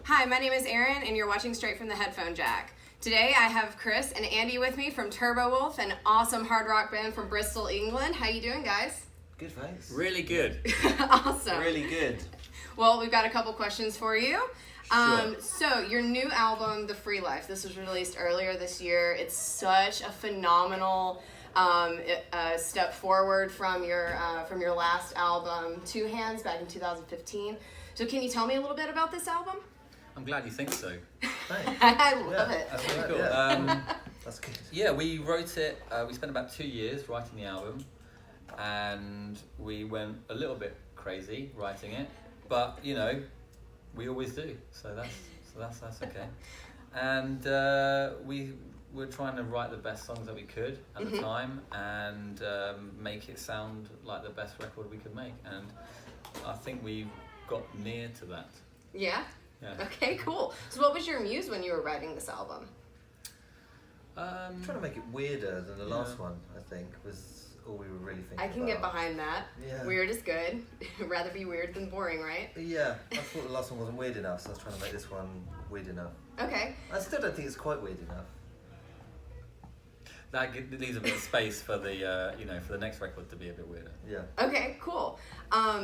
Hi, my name is Erin, and you're watching Straight from the Headphone Jack. Today I have Chris and Andy with me from Turbowolf, an awesome hard rock band from Bristol, England. How you doing, guys? Good, thanks. Really good. Awesome. Really good. Well, we've got a couple questions for you. Sure. So your new album, The Free Life, this was released earlier this year. It's such a phenomenal step forward from your last album, Two Hands, back in 2015. So can you tell me a little bit about this album? I'm glad you think so. Thanks. I love it. That's really cool. Yeah. That's good. Yeah, we wrote it, we spent about 2 years writing the album, and we went a little bit crazy writing it, but you know, we always do, so that's okay. And we were trying to write the best songs that we could at the time, and make it sound like the best record we could make, and I think we got near to that. Yeah? Yeah. Okay, cool. So what was your muse when you were writing this album? Trying to make it weirder than the last one, I think, was all we were really thinking I can about. get behind that. Yeah. Weird is good. Rather be weird than boring, right? Yeah, I thought the last one wasn't weird enough, so I was trying to make this one weird enough. Okay. I still don't think it's quite weird enough. That leaves a bit of space for the for the next record to be a bit weirder. Yeah. Okay, cool.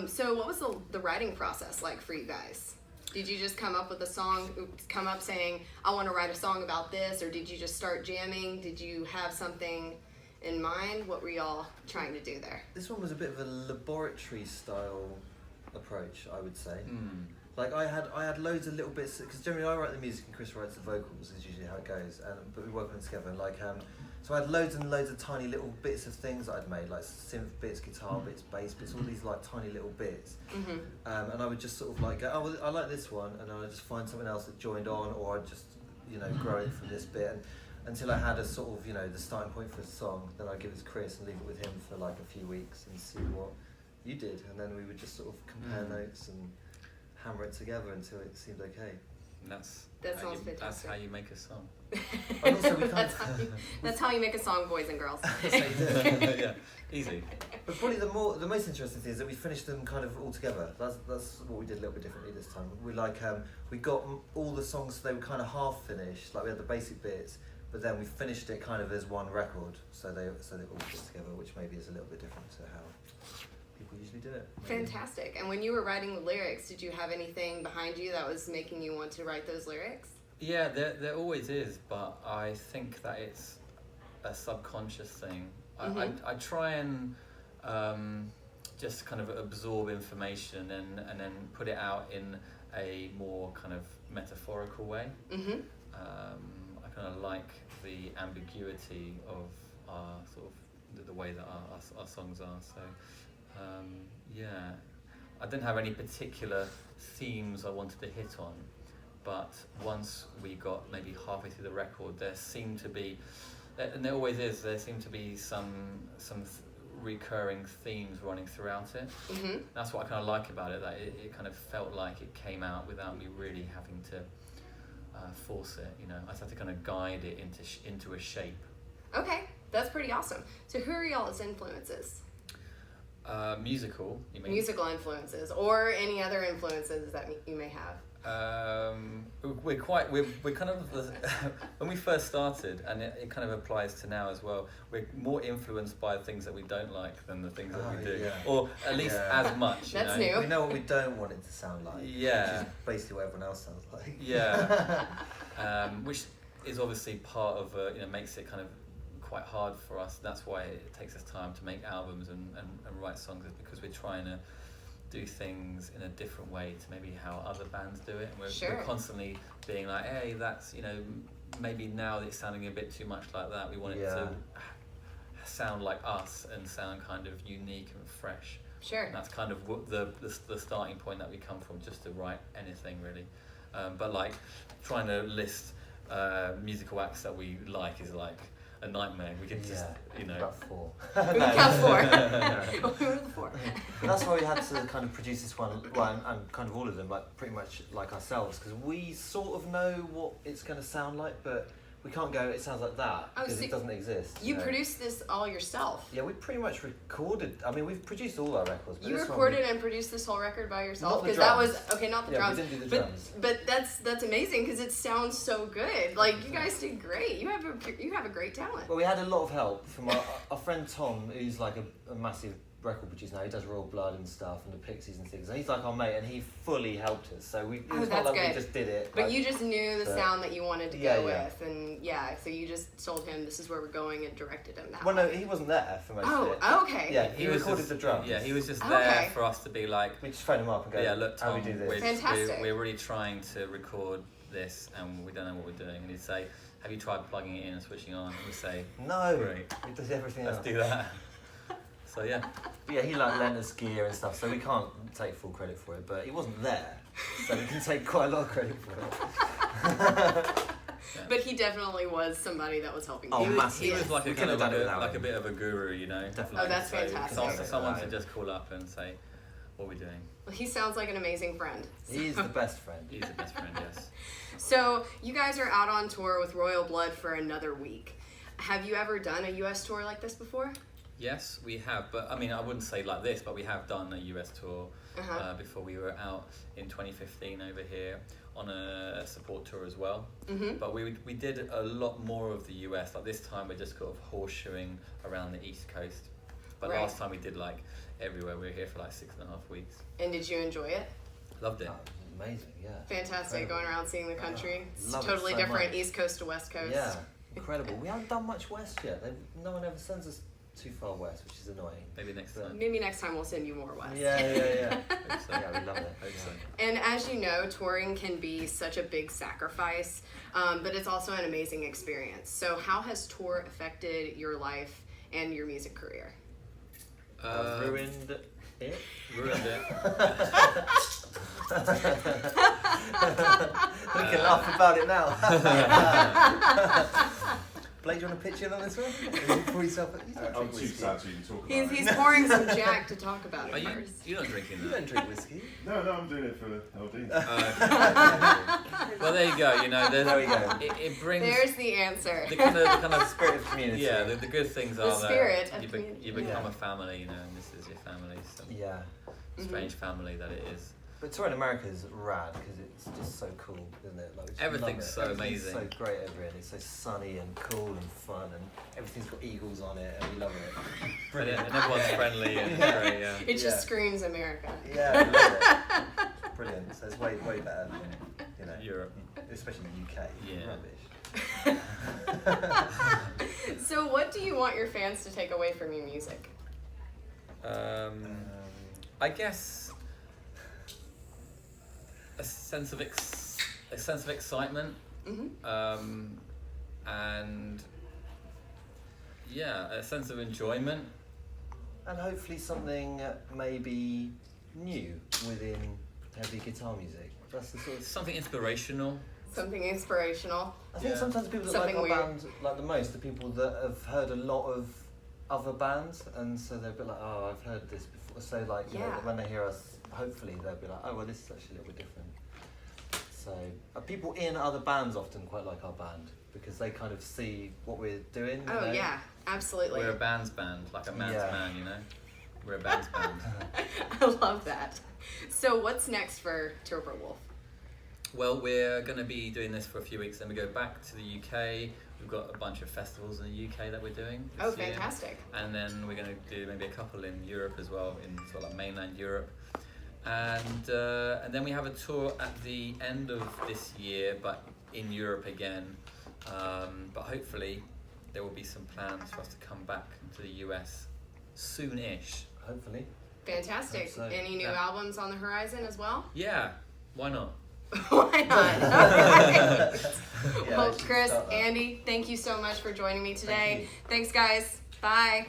So what was the writing process like for you guys? Did you just come up with a song, come up saying, I want to write a song about this, or did you just start jamming? Did you have something in mind? What were y'all trying to do there? This one was a bit of a laboratory style approach, I would say. Mm. Like I had loads of little bits, because generally I write the music and Chris writes the vocals, is usually how it goes, but we work on it together, and so I had loads and loads of tiny little bits of things that I'd made, like synth bits, guitar bits, bass bits, all these like tiny little bits. Mm-hmm. And I would just sort of like go, oh, well, I like this one, and then I'd just find something else that joined on, or I'd just, grow it from this bit, and until I had a sort of, the starting point for the song, then I'd give it to Chris and leave it with him for like a few weeks and see what you did, and then we would just sort of compare notes and hammer it together until it seemed okay. And That sounds fantastic. That's how you make a song. And also we that's how you make a song, boys and girls. Yeah, easy. But probably the most interesting thing is that we finished them kind of all together. That's what we did a little bit differently this time. We we got all the songs, so they were kind of half finished. Like we had the basic bits, but then we finished it kind of as one record. So they all fit together, which maybe is a little bit different to how people usually do it. Maybe. Fantastic. And when you were writing the lyrics, did you have anything behind you that was making you want to write those lyrics? Yeah, there always is, but I think that it's a subconscious thing. I try and just kind of absorb information and then put it out in a more kind of metaphorical way. Mm-hmm. I kind of like the ambiguity of our sort of the way that our songs are. So yeah, I didn't have any particular themes I wanted to hit on. But once we got maybe halfway through the record, there seemed to be, and there always is, there seemed to be some recurring themes running throughout it. Mm-hmm. That's what I kind of like about it, that it kind of felt like it came out without me really having to force it. I just had to kind of guide it into a shape. Okay, that's pretty awesome. So who are y'all's influences? Musical, you mean? Musical influences, or any other influences that you may have. We're kind of when we first started, and it kind of applies to now as well. We're more influenced by things that we don't like than the things that we do, yeah. or at least as much. That's new. We know what we don't want it to sound like. Yeah. Which is basically what everyone else sounds like. Yeah. Which is obviously part of makes it kind of quite hard for us. That's why it takes us time to make albums and write songs, is because we're trying to do things in a different way to maybe how other bands do it, and we're constantly being like, hey, that's maybe now that it's sounding a bit too much like that, we want it to sound like us and sound kind of unique and fresh. Sure. And that's kind of what the starting point that we come from, just to write anything really. But like trying to list musical acts that we like is like a nightmare. We can just, About 4. We can count 4. We were the 4. But that's why we had to kind of produce this one, and kind of all of them, like pretty much like ourselves, because we sort of know what it's going to sound like, but we can't go, it sounds like that, Oh, because so it doesn't exist. You know. produced this all yourself. Yeah, we pretty much recorded. I mean, we've produced all our records. But You this one recorded and produced this whole record by yourself? Not the Because that was drums. okay, not the Yeah, drums. we didn't do the drums. But that's amazing because it sounds so good. Like you guys did great. You have a great talent. Well, we had a lot of help from our friend Tom, who's like a massive record producer now. He does Royal Blood and stuff and the Pixies and things. And he's like our mate, and he fully helped us. So it was not that's like good. we just did it. But like, you just knew the but- sound that you wanted to Yeah, go yeah. with, and so you just told him this is where we're going and directed him that Well, way. no, he wasn't there for most of it. Oh, okay. Yeah, he was recorded just, the drums. Yeah, he was just Okay. there for us to be like, We just phoned him up and go, yeah, look, how Tom, we do this? we're, Fantastic. we're really trying to record this and we don't know what we're doing. And he'd say, have you tried plugging it in and switching on? And we say, No, Great. he does everything let's else. do that. So yeah, But yeah, he like lent us gear and stuff, so we can't take full credit for it. But he wasn't there, so we can take quite a lot of credit for it. But he definitely was somebody that was helping Oh, you. massive. he was like We a kind couldn't of have done it like without a him. bit of a guru, you know. Definitely. Oh, that's So fantastic. someone Yeah. to just call up and say, what are we doing? Well, he sounds like an amazing friend. He is the best friend. He's the best friend, yes. So you guys are out on tour with Royal Blood for another week. Have you ever done a U.S. tour like this before? Yes, we have, but I mean, I wouldn't say like this, but we have done a US tour before. We were out in 2015 over here on a support tour as well. Mm-hmm. But we did a lot more of the US. Like this time, we're just sort of horseshoeing around the East Coast. But Right. last time we did like everywhere. We were here for like 6.5 weeks. And did you enjoy it? Loved it. Oh, amazing, yeah. Fantastic, Incredible. going around seeing the country. It's love it totally so different, much. East Coast to West Coast. Yeah, incredible. We haven't done much west yet. No one ever sends us too far west, which is annoying. Maybe next But- time. Maybe next time we'll send you more west. Yeah. Hope so. Yeah, we love it. Hope so. And as you know, touring can be such a big sacrifice, but it's also an amazing experience. So how has tour affected your life and your music career? Ruined it. Ruined it. We can laugh about it now. Blake, do you want to pitch in on this one? Pour yourself I'm too sad to even talk about it. He's pouring some Jack to talk about Are it you? first. You're not drinking You that. don't drink whiskey. No, I'm doing it for LD. Well, there you go. You know, There we go. It brings There's the answer. the kind of Spirit of community. Yeah, the good things The are spirit that of you, community. you become Yeah. a family, you know, and this is your family. Some Yeah. strange family that it is. But touring America is rad because it's just so cool, isn't it? Like, we just Everything's love it. so Everything's amazing. so great over here. And it's so sunny and cool and fun, and everything's got eagles on it, and we love it. Brilliant. And everyone's friendly and great, yeah. It just Yeah. screams America. Yeah, we love it. Brilliant. So it's way better than Europe. especially the UK. Yeah. Rubbish. So what do you want your fans to take away from your music? I guess a sense of excitement, Mm-hmm. and yeah, a sense of enjoyment. And hopefully something maybe new within heavy guitar music. That's the sort of. Something inspirational. Something inspirational. I think Yeah. sometimes people that Something like our weird. band like the most are people that have heard a lot of other bands, and so they'll be like, oh, I've heard this before. So like, you know, Yeah. when they hear us, hopefully they'll be like, oh, well, this is actually a little bit different. So people in other bands often quite like our band because they kind of see what we're doing. you Oh know? yeah, absolutely. We're a band's band, like a man's Yeah. man, you know. We're a band's band. I love that. So what's next for Turbowolf? Well, we're going to be doing this for a few weeks, then we go back to the UK. We've got a bunch of festivals in the UK that we're doing this Oh, year. fantastic. And then we're going to do maybe a couple in Europe as well, in sort of like mainland Europe. And then we have a tour at the end of this year, but in Europe again. But hopefully there will be some plans for us to come back to the US soon-ish. Hopefully. Fantastic. Hope so. Any new Yeah. albums on the horizon as well? Yeah, why not? Why not? All right. Yeah, Well, let's Chris, start that. Andy, thank you so much for joining me today. you. Thanks, guys. Bye.